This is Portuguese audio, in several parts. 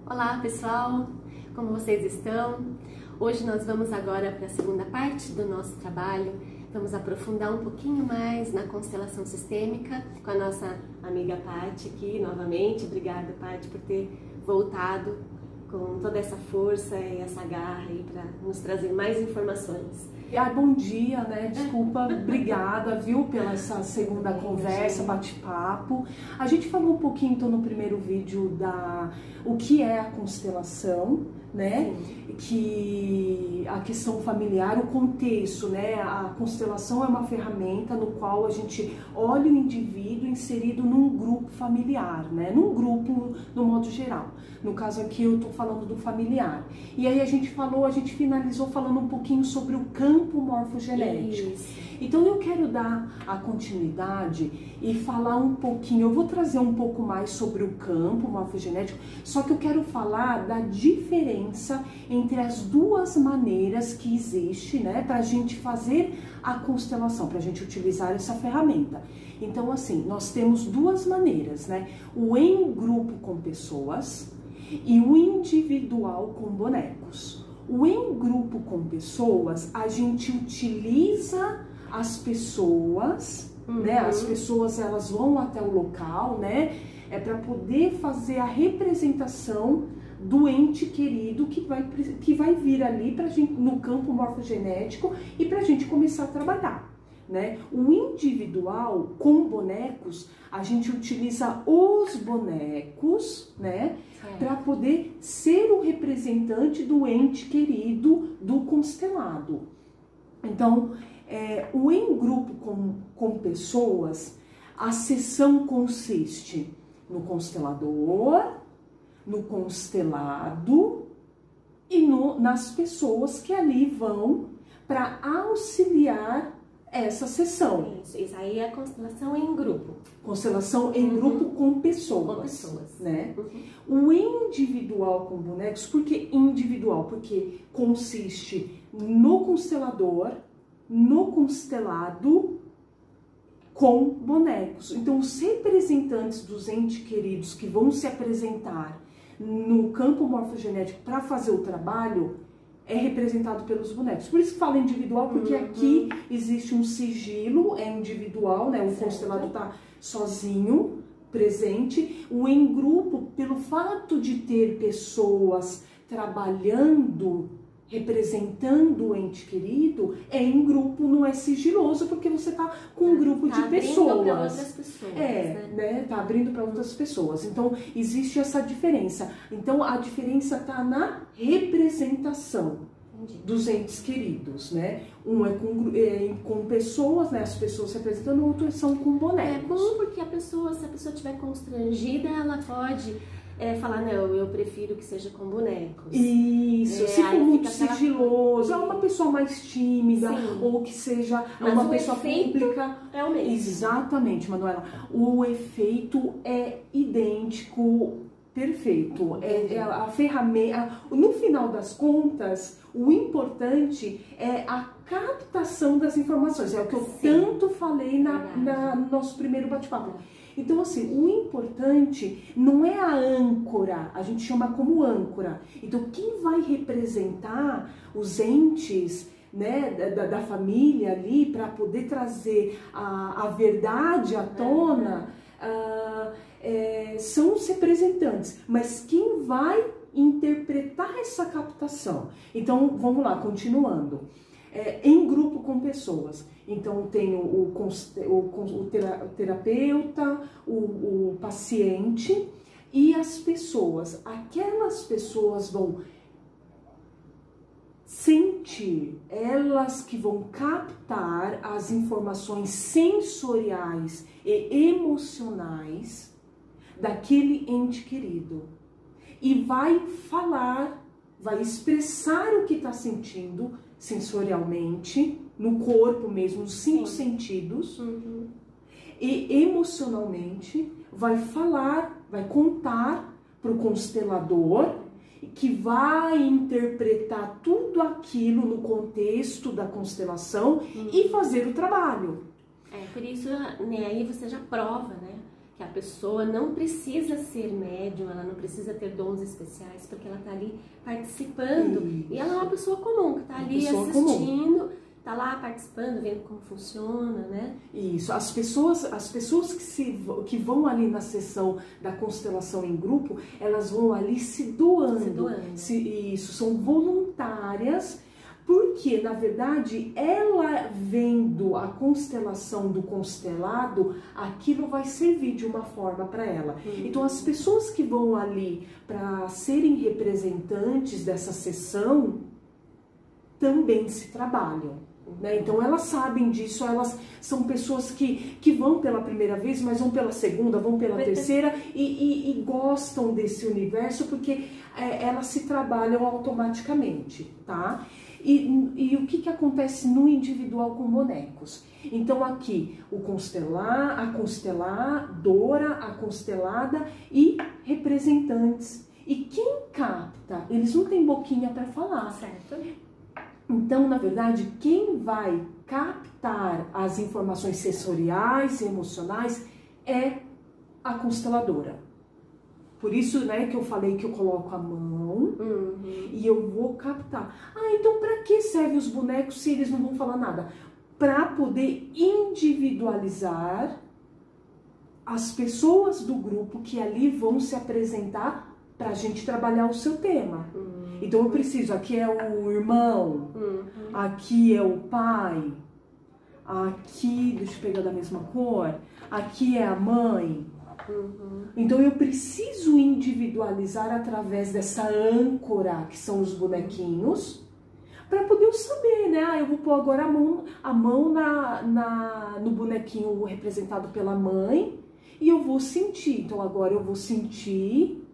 Olá pessoal, como vocês estão? Hoje nós vamos agora para a segunda parte do nosso trabalho. Vamos aprofundar um pouquinho mais na constelação sistêmica com a nossa amiga Paty aqui novamente. Obrigada, Paty, por ter voltado com toda essa força e essa garra aí para nos trazer mais informações. Bom dia, né? Desculpa, obrigada, viu, pela essa segunda conversa, bate-papo. A gente falou um pouquinho, então, no primeiro vídeo o que é a constelação, né? Sim. Que a questão familiar, o contexto, né? A constelação é uma ferramenta no qual a gente olha o indivíduo inserido num grupo familiar, né? Num grupo, no modo geral. No caso aqui eu tô falando do familiar. E aí a gente finalizou falando um pouquinho sobre o campo morfogenético. Isso. Então eu quero dar a continuidade e falar um pouquinho, eu vou trazer um pouco mais sobre o campo morfogenético, só que eu quero falar da diferença entre as duas maneiras que existe, né, para a gente fazer a constelação, para a gente utilizar essa ferramenta. Então, assim, nós temos duas maneiras, né, o em grupo com pessoas e o individual com bonecos. O em grupo com pessoas, a gente utiliza as pessoas, né? As pessoas, elas vão até o local, né? É para poder fazer a representação do ente querido que vai vir ali pra gente, no campo morfogenético, e para a gente começar a trabalhar, né? O individual com bonecos, a gente utiliza os bonecos, né? Para poder ser o representante do ente querido do constelado. Então, o em grupo com pessoas, a sessão consiste no constelador, no constelado e nas pessoas que ali vão para auxiliar essa sessão. Isso aí é a constelação em grupo. Constelação em grupo com pessoas. Com pessoas. Né? O individual com bonecos, por que individual? Porque consiste no constelador, no constelado com bonecos. Então, os representantes dos entes queridos que vão se apresentar no campo morfogenético para fazer o trabalho é representado pelos bonecos. Por isso que fala individual, porque aqui existe um sigilo, é individual, né? O constelado está sozinho, presente. O em grupo, pelo fato de ter pessoas trabalhando, representando o ente querido, é em grupo, não é sigiloso, porque você tá com um grupo de pessoas. Abrindo para outras pessoas. Né? Tá abrindo para outras pessoas. Então, existe essa diferença. Então, a diferença tá na representação dos entes queridos, né? Um é com pessoas, né? As pessoas representando, outros são com bonecos. É bom porque se a pessoa estiver constrangida, ela pode falar, não, eu prefiro que seja com bonecos. Isso, se for muito sigiloso, é uma pessoa mais tímida, ou que seja uma pessoa pública. É o mesmo. Exatamente, Manuela. O efeito é idêntico, perfeito. É a ferramenta. No final das contas, o importante é a captação das informações. É o que eu tanto falei no nosso primeiro bate-papo. Então, assim, o importante não é a âncora, a gente chama como âncora. Então, quem vai representar os entes, né, da família ali, para poder trazer a verdade à tona, são os representantes. Mas quem vai interpretar essa captação? Então, vamos lá, continuando. Em grupo com pessoas. Então, tem o terapeuta, o paciente e as pessoas. Aquelas pessoas vão sentir, elas que vão captar as informações sensoriais e emocionais daquele ente querido. E vai falar, vai expressar o que está sentindo sensorialmente, no corpo mesmo, nos 5 sentidos, e emocionalmente vai falar, vai contar para o constelador, que vai interpretar tudo aquilo no contexto da constelação e fazer o trabalho. Por isso, né, aí você já prova, né? que a pessoa não precisa ser médium, ela não precisa ter dons especiais, porque ela está ali participando. Isso. E ela é uma pessoa comum, que está ali assistindo, está lá participando, vendo como funciona, né? Isso. As pessoas que vão ali na sessão da constelação em grupo, elas vão ali se doando. Isso, são voluntárias. Porque, na verdade, ela vendo a constelação do constelado, aquilo vai servir de uma forma para ela. Então, as pessoas que vão ali para serem representantes dessa sessão também se trabalham. Né? Então, elas sabem disso, elas são pessoas que vão pela primeira vez, mas vão pela segunda, vão pela terceira e gostam desse universo porque elas se trabalham automaticamente, tá? E o que acontece no individual com bonecos? Então aqui, a consteladora, a constelada e representantes. E quem capta? Eles não têm boquinha para falar. Certo. Então, na verdade, quem vai captar as informações sensoriais e emocionais é a consteladora. Por isso, né, que eu falei que eu coloco a mão e eu vou captar. Ah, então para que servem os bonecos se eles não vão falar nada? Para poder individualizar as pessoas do grupo que ali vão se apresentar para a gente trabalhar o seu tema. Então eu preciso, aqui é o irmão, aqui é o pai, aqui, deixa eu pegar da mesma cor, aqui é a mãe. Então eu preciso individualizar através dessa âncora que são os bonequinhos para poder eu saber, né? Ah, eu vou pôr agora a mão no bonequinho representado pela mãe e eu vou sentir. Então agora eu vou sentir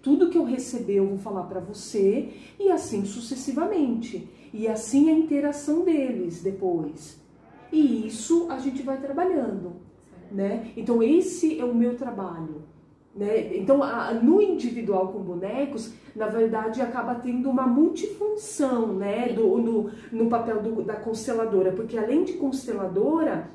tudo que eu receber, eu vou falar para você e assim sucessivamente. E assim a interação deles depois. E isso a gente vai trabalhando. Né? Então esse é o meu trabalho, né? Então no individual com bonecos, na verdade acaba tendo uma multifunção, né? no papel da consteladora, porque além de consteladora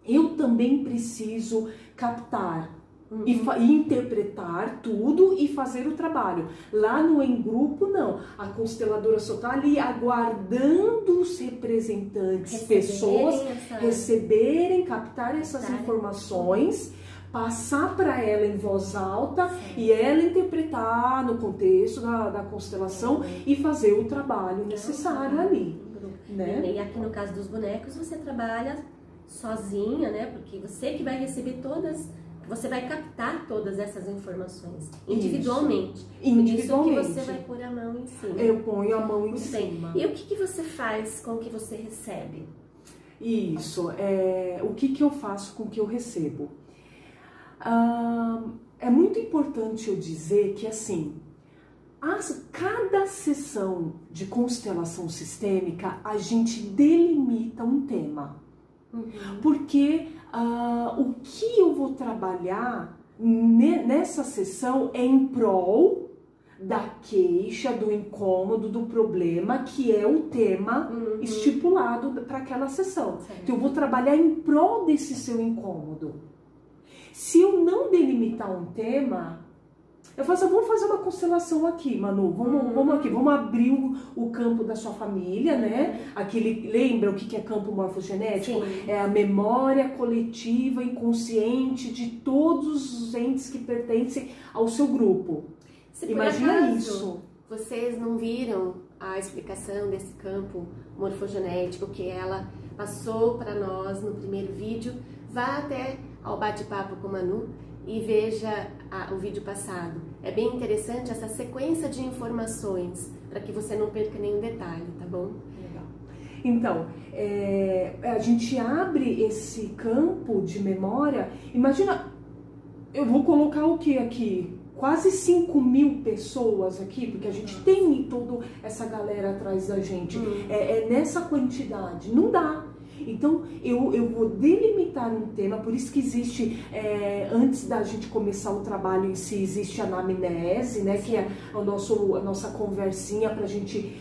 eu também preciso captar e interpretar tudo e fazer o trabalho. Lá no em grupo não, a consteladora só está ali aguardando os representantes, pessoas receberem, captar essas informações, passar para ela em voz alta e ela interpretar no contexto da constelação e fazer o trabalho necessário ali. Né? E aqui no caso dos bonecos você trabalha sozinha, né? Porque você que vai receber você vai captar todas essas informações individualmente. Individualmente. Por isso que você vai pôr a mão em cima. Eu ponho a mão em cima. E o que você faz com o que você recebe? Isso, o que eu faço com o que eu recebo? É muito importante eu dizer que, assim, cada sessão de constelação sistêmica, a gente delimita um tema. Porque o que eu vou trabalhar nessa sessão é em prol da queixa, do incômodo, do problema, que é o tema estipulado para aquela sessão. Então eu vou trabalhar em prol desse seu incômodo. Se eu não delimitar um tema, eu falo assim, vamos fazer uma constelação aqui, Manu, vamos abrir o campo da sua família, né? Lembra o que é campo morfogenético? Sim. É a memória coletiva inconsciente de todos os entes que pertencem ao seu grupo. Imagina isso. Vocês não viram a explicação desse campo morfogenético que ela passou para nós no primeiro vídeo, vá até ao bate-papo com Manu e veja o vídeo passado. É bem interessante essa sequência de informações, para que você não perca nenhum detalhe, tá bom? Legal. Então, a gente abre esse campo de memória. Imagina, eu vou colocar o que aqui? Quase 5.000 pessoas aqui, porque a gente tem toda essa galera atrás da gente. É nessa quantidade. Não dá. Então, eu vou delimitar um tema, por isso que existe, antes da gente começar o trabalho em si, existe a anamnese, né? Que é a nossa conversinha para a gente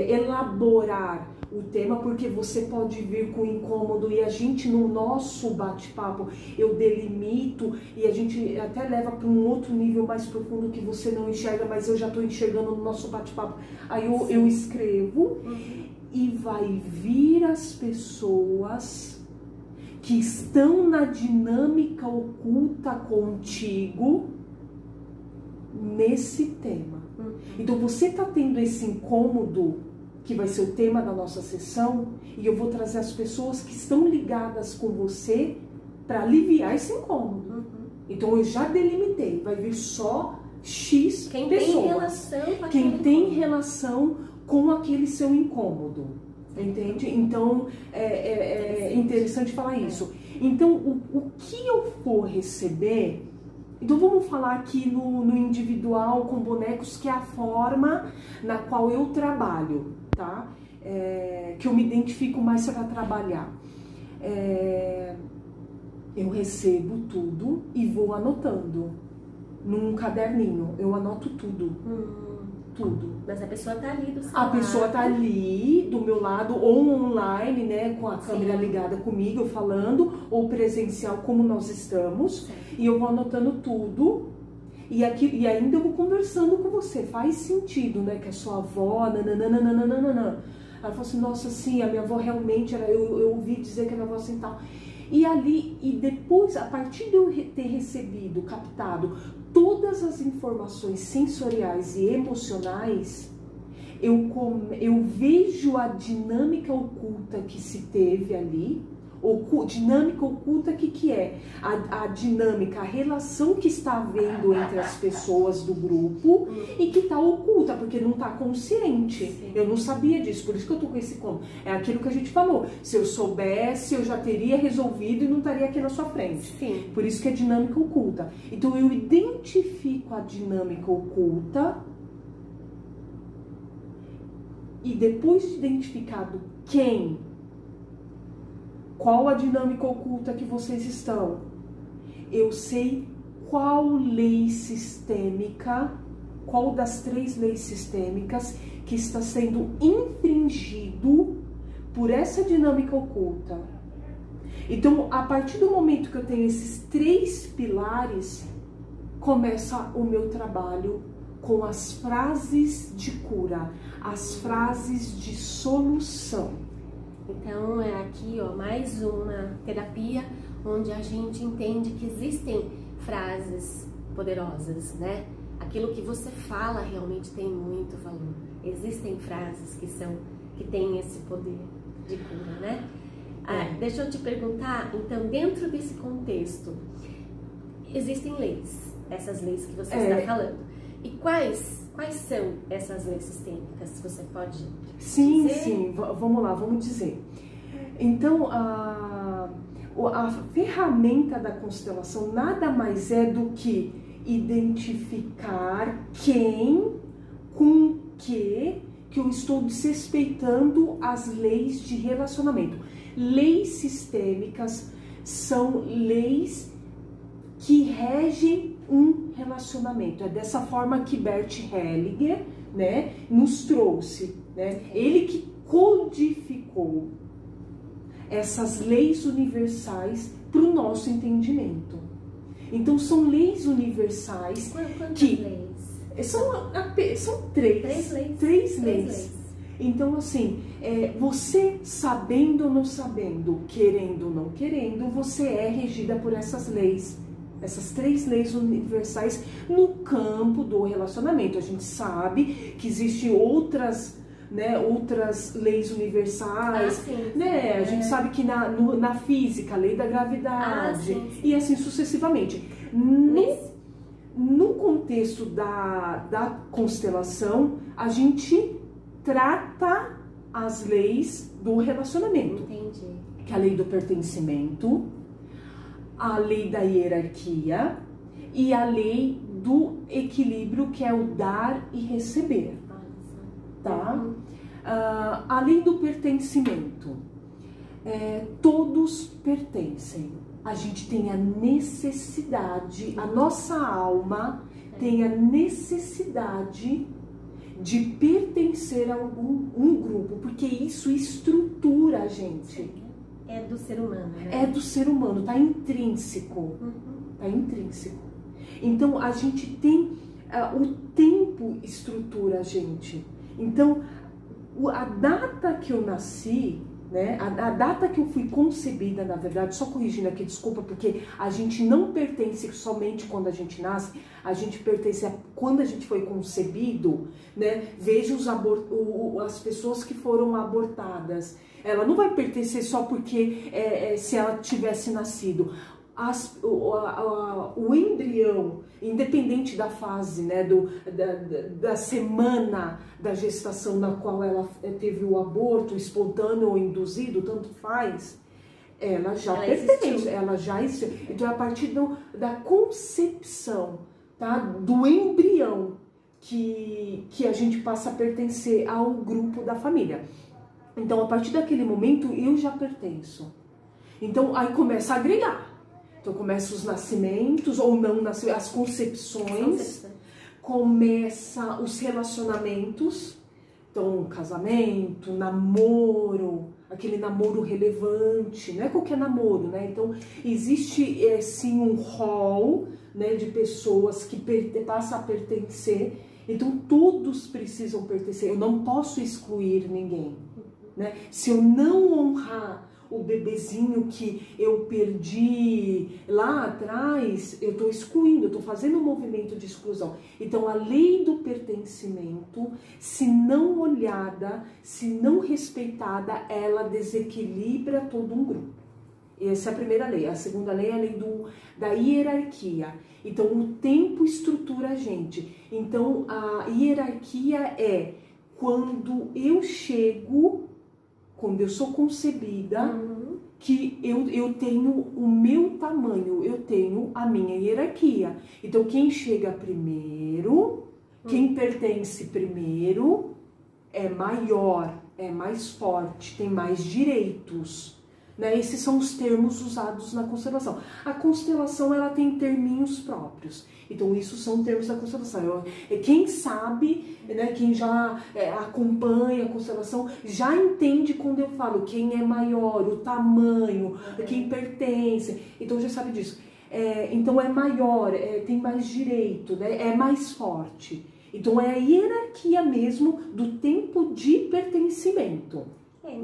elaborar o tema, porque você pode vir com incômodo e a gente, no nosso bate-papo, eu delimito e a gente até leva para um outro nível mais profundo que você não enxerga, mas eu já estou enxergando no nosso bate-papo. Aí eu escrevo e vai vir as pessoas que estão na dinâmica oculta contigo nesse tema. Então você está tendo esse incômodo, que vai ser o tema da nossa sessão, e eu vou trazer as pessoas que estão ligadas com você para aliviar esse incômodo. Então eu já delimitei, vai vir só X pessoas. Quem tem relação com aquele seu incômodo. Entende? Então é interessante falar isso. Então o que eu for receber. Então vamos falar aqui no individual com bonecos, que é a forma na qual eu trabalho, tá? Que eu me identifico mais para trabalhar. Eu recebo tudo e vou anotando num caderninho. Eu anoto tudo. Tudo. Mas a pessoa tá ali do seu lado. A pessoa tá ali do meu lado, ou online, né, com a câmera ligada comigo, eu falando, ou presencial, como nós estamos. E eu vou anotando tudo. E ainda eu vou conversando com você. Faz sentido, né, que a sua avó, nananana. Ela falou assim, nossa, sim, a minha avó realmente era. Eu ouvi dizer que a minha avó assim tal. E depois, a partir de eu ter recebido, captado todas as informações sensoriais e emocionais, eu vejo a dinâmica oculta que se teve ali. Dinâmica oculta, que é? A dinâmica, a relação que está havendo entre as pessoas do grupo e que está oculta, porque não está consciente. Sim. Eu não sabia disso, por isso que eu tô com esse como. É aquilo que a gente falou. Se eu soubesse, eu já teria resolvido e não estaria aqui na sua frente. Sim. Por isso que é dinâmica oculta. Então eu identifico a dinâmica oculta e depois de identificado qual a dinâmica oculta que vocês estão, eu sei qual lei sistêmica, qual das 3 leis sistêmicas que está sendo infringido por essa dinâmica oculta. Então, a partir do momento que eu tenho esses 3 pilares, começa o meu trabalho com as frases de cura, as frases de solução. Então é aqui, ó, mais uma terapia onde a gente entende que existem frases poderosas, né? Aquilo que você fala realmente tem muito valor. Existem frases que têm esse poder de cura, né? Deixa eu te perguntar, então, dentro desse contexto, existem leis, essas leis que você está falando. E quais são essas leis sistêmicas? Você pode dizer? Sim, vamos lá, vamos dizer. Então, a ferramenta da constelação nada mais é do que identificar com que eu estou desrespeitando as leis de relacionamento. Leis sistêmicas são leis que regem um relacionamento. É dessa forma que Bert Hellinger, né, nos trouxe, né? Ele que codificou essas leis universais para o nosso entendimento. Então são leis universais. Quantas leis? São 3 leis. 3 leis. Então, assim, você sabendo ou não sabendo, querendo ou não querendo, você é regida por essas leis. Essas 3 leis universais no campo do relacionamento. A gente sabe que existem outras leis universais, né? A gente sabe que na física, a lei da gravidade, e assim sucessivamente. No contexto da constelação, a gente trata as leis do relacionamento. Entendi. Que é a lei do pertencimento, a lei da hierarquia e a lei do equilíbrio, que é o dar e receber. Tá? A lei do pertencimento. Todos pertencem. A gente tem a necessidade, a nossa alma tem a necessidade de pertencer a um grupo, porque isso estrutura a gente. É do ser humano, né? É do ser humano, tá intrínseco. Tá intrínseco. Então, a gente tem... o tempo estrutura a gente. Então, a data que eu nasci, né, a data que eu fui concebida, na verdade, só corrigindo aqui, desculpa, porque a gente não pertence somente quando a gente nasce, a gente pertence quando a gente foi concebido, né? Veja as pessoas que foram abortadas. Ela não vai pertencer só porque se ela tivesse nascido. O embrião, independente da fase, né, da semana da gestação na qual ela teve o aborto, espontâneo ou induzido, tanto faz, ela já pertence, ela já existe. Então é a partir da concepção, tá, do embrião que a gente passa a pertencer ao grupo da família. Então a partir daquele momento eu já pertenço. Então aí começa a agregar. Então começa os nascimentos, ou não, as concepções, começa os relacionamentos, então casamento, namoro, aquele namoro relevante, não é qualquer namoro, né? Então existe sim um rol, né, de pessoas que passam a pertencer, então todos precisam pertencer, eu não posso excluir ninguém, né? Se eu não honrar o bebezinho que eu perdi lá atrás, eu estou excluindo, eu estou fazendo um movimento de exclusão. Então, a lei do pertencimento, se não olhada, se não respeitada, ela desequilibra todo um grupo. Essa é a primeira lei. A segunda lei é a lei da hierarquia. Então, o tempo estrutura a gente. Então, a hierarquia é quando eu chego... Quando eu sou concebida, que eu tenho o meu tamanho, eu tenho a minha hierarquia. Então, quem chega primeiro, quem pertence primeiro, é maior, é mais forte, tem mais direitos. Né? Esses são os termos usados na constelação. A constelação, ela tem terminhos próprios. Então, isso são termos da constelação. Quem sabe, né, quem já acompanha a constelação, já entende quando eu falo quem é maior, o tamanho, quem pertence. Então, já sabe disso. Então, é maior, tem mais direito, né, é mais forte. Então, é a hierarquia mesmo do tempo de pertencimento.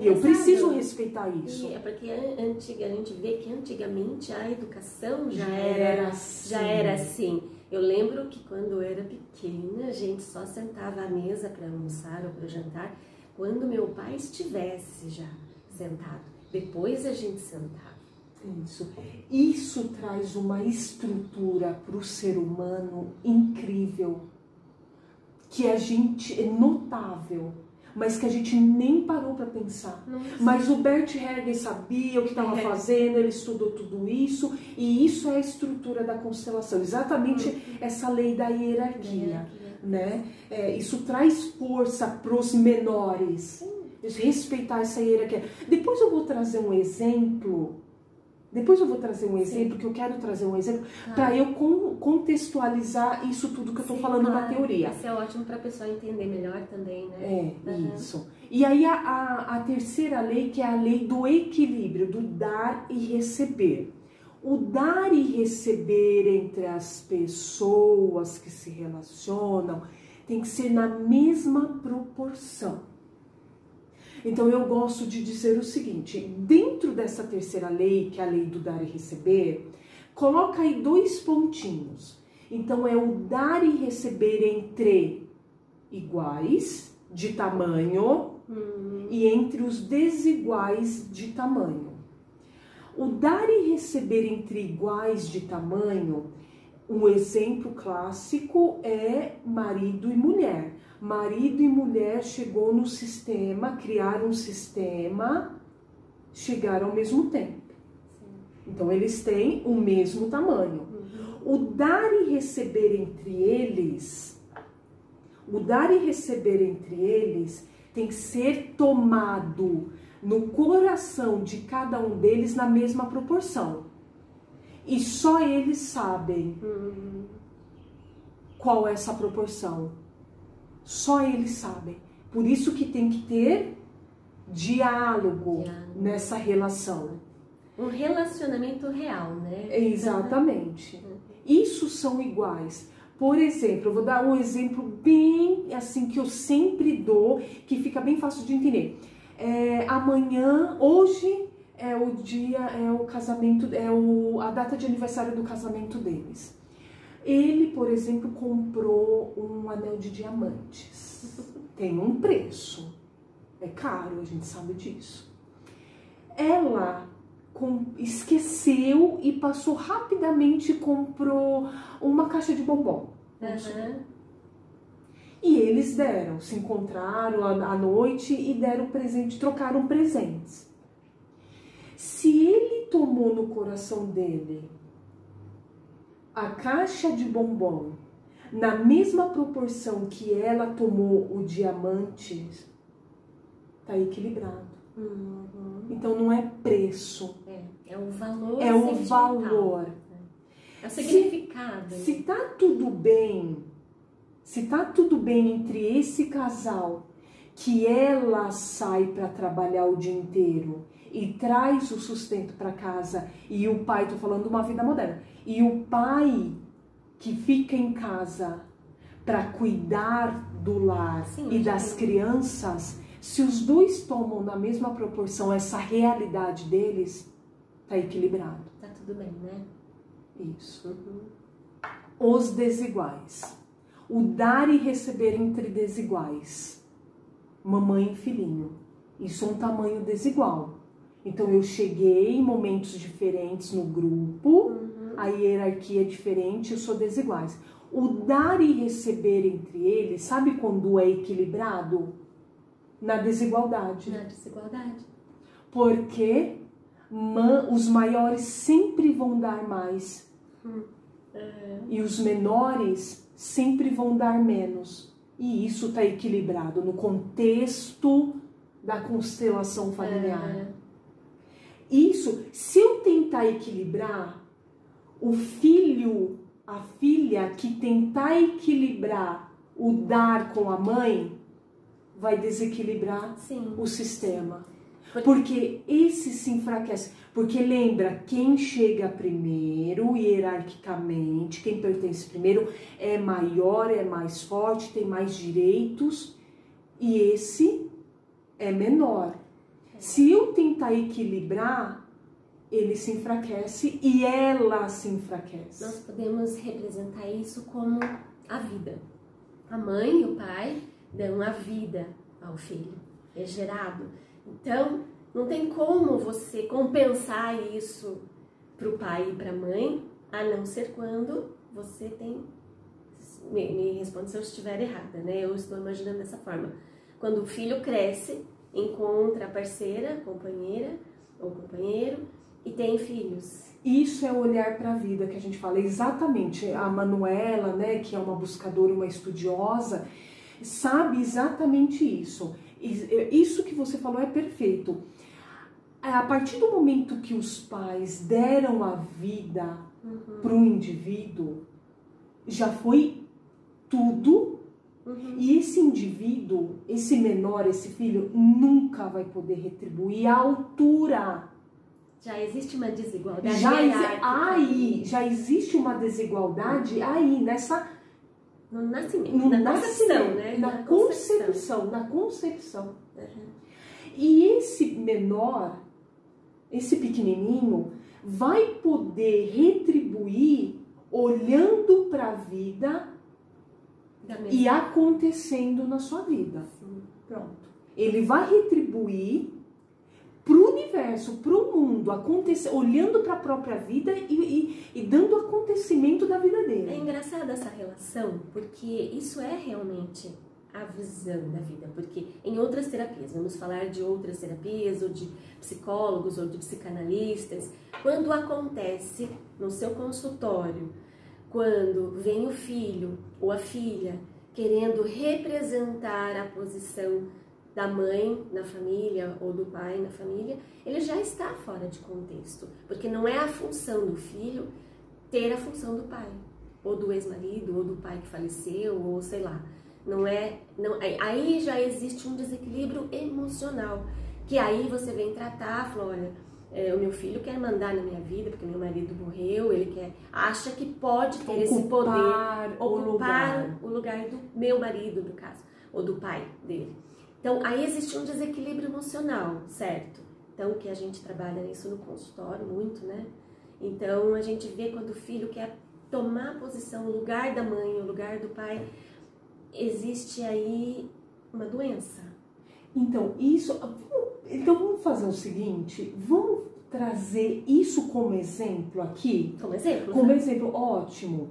E eu preciso respeitar isso. É porque a gente vê que antigamente a educação já era assim. Eu lembro que quando eu era pequena, a gente só sentava à mesa para almoçar ou para jantar quando meu pai estivesse já sentado. Depois a gente sentava. Isso traz uma estrutura para o ser humano incrível, que a gente é notável, mas que a gente nem parou para pensar. Mas o Bert Hellinger sabia o que estava fazendo, ele estudou tudo isso, e isso é a estrutura da constelação, exatamente essa lei da hierarquia, né? Isso traz força para os menores, respeitar essa hierarquia. Depois eu vou trazer um exemplo, que eu quero trazer um exemplo, para eu contextualizar isso tudo que eu estou falando na teoria. Isso é ótimo para a pessoa entender melhor também, né? Isso. E aí a terceira lei, que é a lei do equilíbrio, do dar e receber. O dar e receber entre as pessoas que se relacionam tem que ser na mesma proporção. Então, eu gosto de dizer o seguinte, dentro dessa terceira lei, que é a lei do dar e receber, coloca aí 2 pontinhos. Então, é o dar e receber entre iguais de tamanho e entre os desiguais de tamanho. O dar e receber entre iguais de tamanho, um exemplo clássico é marido e mulher. Marido e mulher chegou no sistema, criaram um sistema, chegaram ao mesmo tempo. Então, eles têm o mesmo tamanho. O dar e receber entre eles, tem que ser tomado no coração de cada um deles na mesma proporção. E só eles sabem qual é essa proporção. Só eles sabem. Por isso que tem que ter diálogo nessa relação. Um relacionamento real, né? Exatamente. Isso são iguais. Por exemplo, eu vou dar um exemplo bem assim que eu sempre dou, que fica bem fácil de entender. Amanhã, hoje é o dia, é o casamento, a data de aniversário do casamento deles. Ele, por exemplo, comprou um anel de diamantes. Tem um preço. É caro, a gente sabe disso. Ela esqueceu e passou rapidamente e comprou uma caixa de bombom. E eles se encontraram à noite e deram presente, trocaram presentes. Se ele tomou no coração dele a caixa de bombom na mesma proporção que ela tomou o diamante, tá equilibrado. Então não é preço. É o valor. É o valor. É o significado. Se tá tudo bem, entre esse casal, que ela sai para trabalhar o dia inteiro e traz o sustento para casa, e o pai, tô falando de uma vida moderna, e o pai que fica em casa para cuidar do lar e das crianças, se os dois tomam na mesma proporção essa realidade deles, tá equilibrado. Tá tudo bem, né? Isso. Os desiguais. O dar e receber entre desiguais. Mamãe e filhinho. Isso é um tamanho desigual. Então eu cheguei em momentos diferentes no grupo, a hierarquia é diferente, eu sou desiguais. O dar e receber entre eles, sabe quando é equilibrado? Na desigualdade. Na desigualdade. Porque os maiores sempre vão dar mais. E os menores sempre vão dar menos. E isso está equilibrado no contexto da constelação familiar. Isso, se eu tentar equilibrar, o filho, a filha que tentar equilibrar o dar com a mãe, vai desequilibrar o sistema. Porque esse se enfraquece. Porque lembra, quem chega primeiro, hierarquicamente, quem pertence primeiro, é maior, é mais forte, tem mais direitos, e esse é menor. Se eu tentar equilibrar, ele se enfraquece e ela se enfraquece. Nós podemos representar isso como a vida. A mãe e o pai dão a vida ao filho, é gerado. Então, não tem como você compensar isso para o pai e para a mãe, a não ser quando você tem... Me responde se eu estiver errada, né? Eu estou imaginando dessa forma. Quando o filho cresce, encontra a parceira, companheira ou companheiro e tem filhos. Isso é olhar para a vida que a gente fala. Exatamente. A Manuela, né, que é uma buscadora, uma estudiosa, sabe exatamente isso. Isso que você falou é perfeito. A partir do momento que os pais deram a vida para um indivíduo, já foi tudo. E esse indivíduo, esse menor, esse filho, nunca vai poder retribuir a altura. Já existe uma desigualdade. Já existe uma desigualdade aí, no nascimento, né? Na concepção. E esse menor, esse pequenininho, vai poder retribuir olhando para a vida e acontecendo na sua vida. Pronto. Ele vai retribuir para o universo, para o mundo, olhando para a própria vida e dando acontecimento da vida dele. É engraçada essa relação, porque isso é realmente a visão da vida, porque em outras terapias, vamos falar de outras terapias, ou de psicólogos, ou de psicanalistas, quando acontece no seu consultório, quando vem o filho ou a filha querendo representar a posição da mãe na família ou do pai na família, ele já está fora de contexto, porque não é a função do filho ter a função do pai, ou do ex-marido, ou do pai que faleceu, ou sei lá. Aí já existe um desequilíbrio emocional, que aí você vem tratar, fala, olha, o meu filho quer mandar na minha vida porque meu marido morreu, ele acha que pode ter esse poder, ocupar o lugar do meu marido, no caso, ou do pai dele. Então, aí existe um desequilíbrio emocional, certo? Então, que a gente trabalha nisso no consultório muito, né? Então, a gente vê quando o filho quer tomar a posição, o lugar da mãe, o lugar do pai, existe aí uma doença. Então, vamos fazer o seguinte, vamos trazer isso como exemplo aqui? Como exemplo? Como exemplo, ótimo.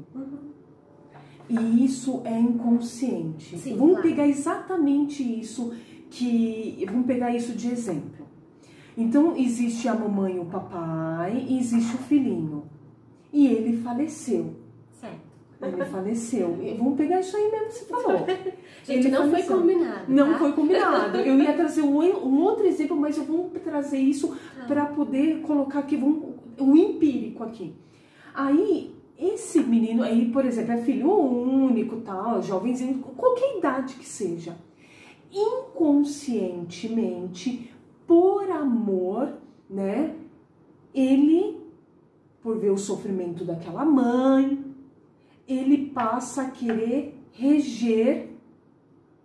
E isso é inconsciente. Sim, vamos claro. pegar exatamente isso, vamos pegar isso de exemplo. Então, existe a mamãe e o papai, e existe o filhinho. E ele faleceu. Certo. Ele faleceu. Vamos pegar isso aí mesmo que você falou. Gente, não foi combinado. Não tá? foi combinado. Eu ia trazer um outro exemplo, mas eu vou trazer isso para poder colocar aqui um empírico aqui. Aí, esse menino, aí, por exemplo, é filho único, tal, jovenzinho, qualquer idade que seja, inconscientemente, por amor, né, ele, por ver o sofrimento daquela mãe, ele passa a querer reger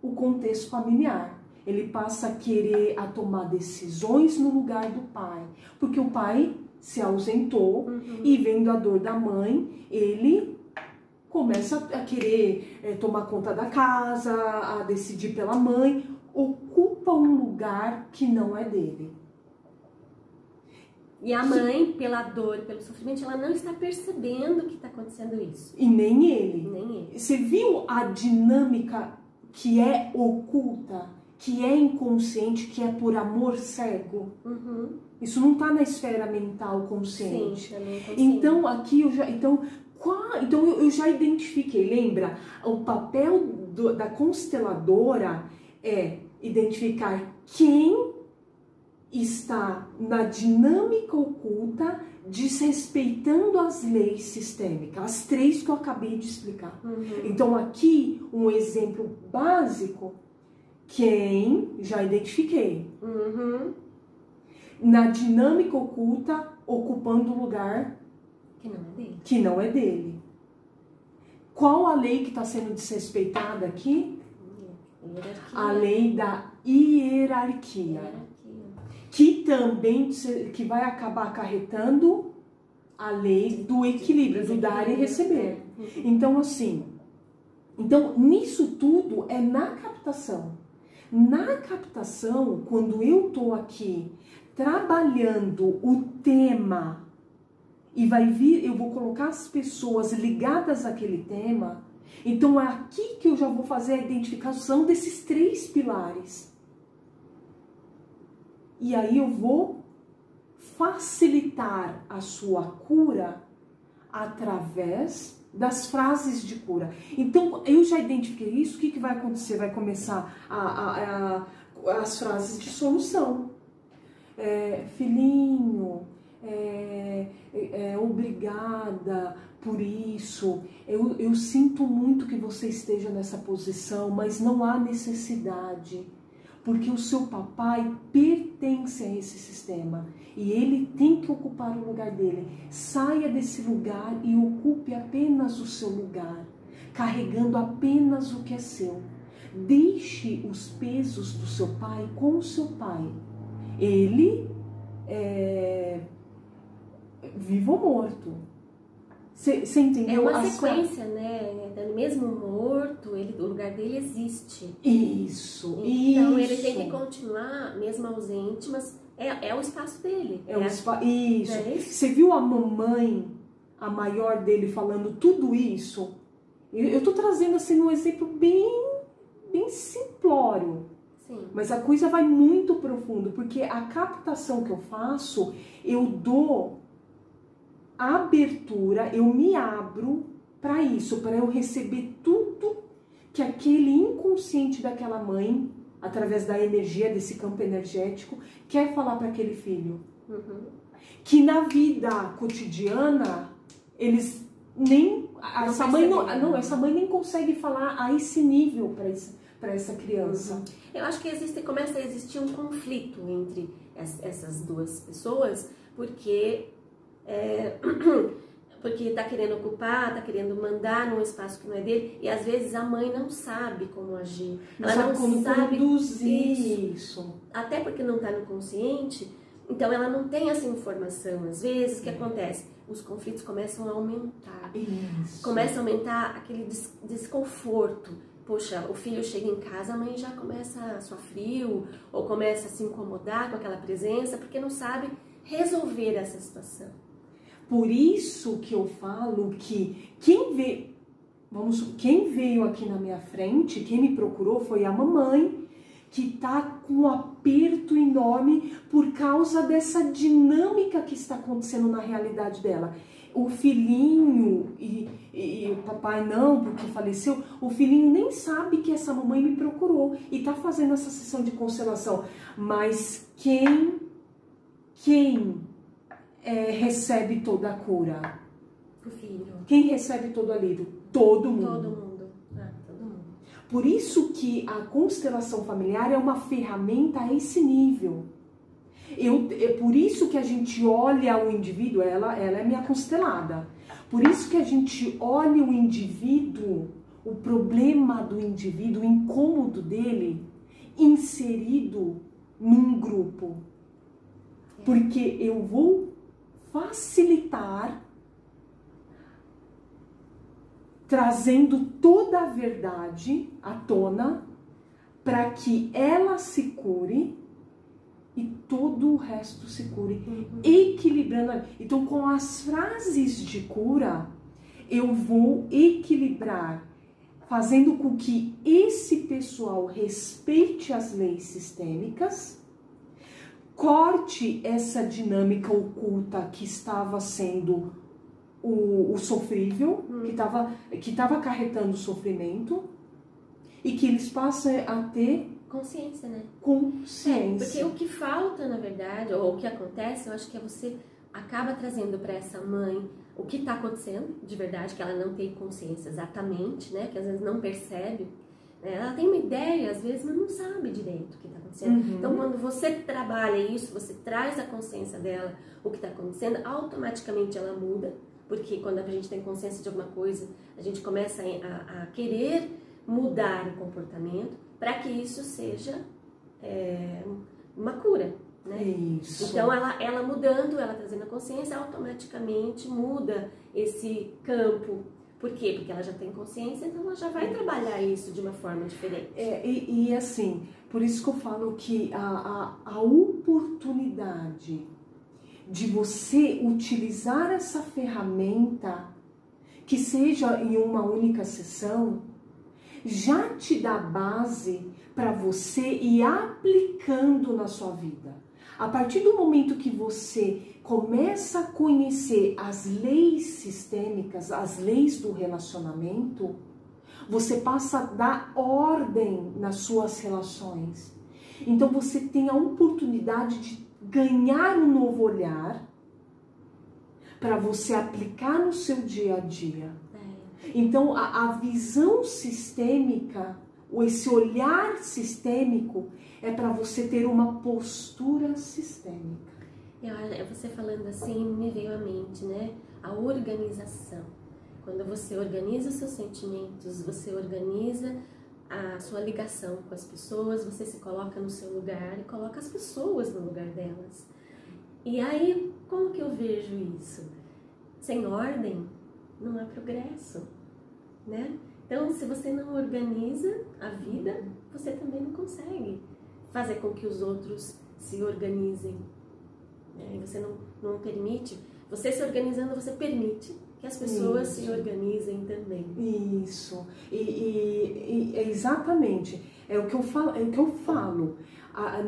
o contexto familiar. Ele passa a querer tomar decisões no lugar do pai, porque o pai se ausentou e vendo a dor da mãe, ele começa a querer tomar conta da casa, a decidir pela mãe, ocupa um lugar que não é dele. E a mãe, pela dor, pelo sofrimento, ela não está percebendo que está acontecendo isso. E nem ele. Nem ele. Você viu a dinâmica que é oculta, que é inconsciente, que é por amor cego? Isso não está na esfera mental consciente. Sim, também consciente. Então aqui eu já identifiquei. Lembra? O papel da consteladora é identificar quem está na dinâmica oculta, desrespeitando as leis sistêmicas, as 3 que eu acabei de explicar. Então aqui um exemplo básico, quem já identifiquei. Na dinâmica oculta, ocupando o lugar que não é dele. Qual a lei que está sendo desrespeitada aqui? A lei da hierarquia. Que também que vai acabar acarretando a lei do equilíbrio, do dar e receber. Então, assim, nisso tudo é na captação. Na captação, quando eu estou aqui trabalhando o tema e eu vou colocar as pessoas ligadas àquele tema, então é aqui que eu já vou fazer a identificação desses 3 pilares. E aí eu vou facilitar a sua cura através das frases de cura. Então, eu já identifiquei isso, o que vai acontecer? Vai começar as frases de solução. Filhinho, obrigada por isso. Eu sinto muito que você esteja nessa posição, mas não há necessidade. Porque o seu papai pertence a esse sistema e ele tem que ocupar o lugar dele. Saia desse lugar e ocupe apenas o seu lugar, carregando apenas o que é seu. Deixe os pesos do seu pai com o seu pai. Ele é vivo ou morto. Você entendeu? É uma sequência, né? Mesmo morto, o lugar dele existe. Isso, então ele tem que continuar, mesmo ausente, mas é o espaço dele. Isso. Você viu a mamãe, a maior dele, falando tudo isso? Eu tô trazendo assim um exemplo bem simplório. Sim. Mas a coisa vai muito profundo, porque a captação que eu faço, eu dou abertura, eu me abro para isso, para eu receber tudo que aquele inconsciente daquela mãe através da energia, desse campo energético, quer falar para aquele filho. Uhum. Que na vida cotidiana, eles nem... Essa mãe nem consegue falar a esse nível para essa criança. Uhum. Eu acho que começa a existir um conflito entre essas duas pessoas, porque tá querendo ocupar, tá querendo mandar num espaço que não é dele, e às vezes a mãe não sabe como agir. Ela não sabe conduzir isso. Até porque não está no consciente, então ela não tem essa informação. Às vezes, o que acontece? Os conflitos começam a aumentar. Isso. Começa a aumentar aquele desconforto. Poxa, o filho chega em casa, a mãe já começa a suar frio, ou começa a se incomodar com aquela presença, porque não sabe resolver essa situação. Por isso que eu falo que quem veio aqui na minha frente, quem me procurou foi a mamãe, que tá com um aperto enorme por causa dessa dinâmica que está acontecendo na realidade dela. O filhinho e o papai não, porque faleceu, o filhinho nem sabe que essa mamãe me procurou e tá fazendo essa sessão de constelação. Mas quem recebe toda a cura? O filho. Quem recebe todo o alívio? Todo mundo. Todo mundo. Todo mundo. Por isso que a constelação familiar é uma ferramenta a esse nível. É por isso que a gente olha o indivíduo, ela é minha constelada. Por isso que a gente olha o indivíduo, o problema do indivíduo, o incômodo dele, inserido num grupo. Porque eu vou facilitar, trazendo toda a verdade à tona, para que ela se cure e todo o resto se cure, equilibrando. Então, com as frases de cura, eu vou equilibrar, fazendo com que esse pessoal respeite as leis sistêmicas, corte essa dinâmica oculta que estava sendo o sofrível, que estava acarretando sofrimento, e que eles passem a ter consciência, né? Consciência. Porque o que falta, na verdade, ou o que acontece, eu acho que você acaba trazendo para essa mãe o que está acontecendo de verdade, que ela não tem consciência exatamente, né? Que às vezes não percebe. Né? Ela tem uma ideia, às vezes, mas não sabe direito o que está acontecendo. Então, quando você trabalha isso, você traz a consciência dela, o que está acontecendo, automaticamente ela muda. Porque quando a gente tem consciência de alguma coisa, a gente começa a querer mudar o comportamento para que isso seja uma cura, né? Isso. Então ela mudando, ela trazendo a consciência, automaticamente muda esse campo. Por quê? Porque ela já tem consciência, então ela já vai trabalhar isso de uma forma diferente. E assim, por isso que eu falo que a oportunidade de você utilizar essa ferramenta, que seja em uma única sessão, já te dá base para você ir aplicando na sua vida. A partir do momento que você começa a conhecer as leis sistêmicas, as leis do relacionamento, você passa a dar ordem nas suas relações. Então você tem a oportunidade de ganhar um novo olhar para você aplicar no seu dia a dia. Então a visão sistêmica, ou esse olhar sistêmico, é para você ter uma postura sistêmica. Você falando assim, me veio à mente, né? A organização. Quando você organiza os seus sentimentos, você organiza a sua ligação com as pessoas, você se coloca no seu lugar e coloca as pessoas no lugar delas. E aí, como que eu vejo isso? Sem ordem, não há progresso, né? Então, se você não organiza a vida, você também não consegue fazer com que os outros se organizem. Né? Você não permite, você se organizando, você permite que as pessoas se organizem também. Isso, exatamente, é o que eu falo.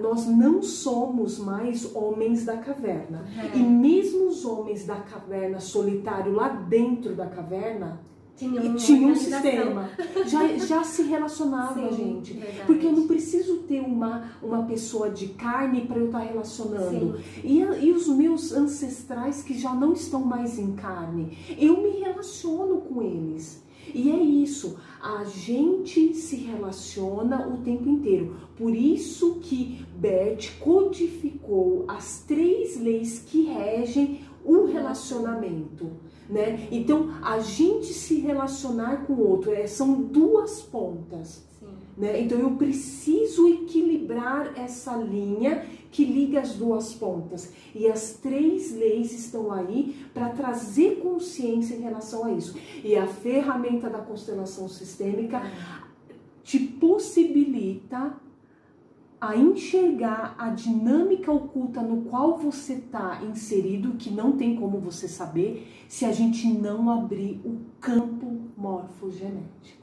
Nós não somos mais homens da caverna. E mesmo os homens da caverna solitário lá dentro da caverna, tinha um sistema, já se relacionava, Sim, gente. verdade. Porque eu não preciso ter uma pessoa de carne para eu estar relacionando. Sim. E os meus ancestrais que já não estão mais em carne, eu me relaciono com eles. E é isso, a gente se relaciona o tempo inteiro. Por isso que Bert codificou as 3 leis que regem o relacionamento, né? Então, a gente se relacionar com o outro, são 2 pontas. Sim. Né? Então, eu preciso equilibrar essa linha que liga as 2 pontas. E as 3 leis estão aí para trazer consciência em relação a isso. E a ferramenta da constelação sistêmica te possibilita a enxergar a dinâmica oculta no qual você está inserido, que não tem como você saber se a gente não abrir o campo morfogenético.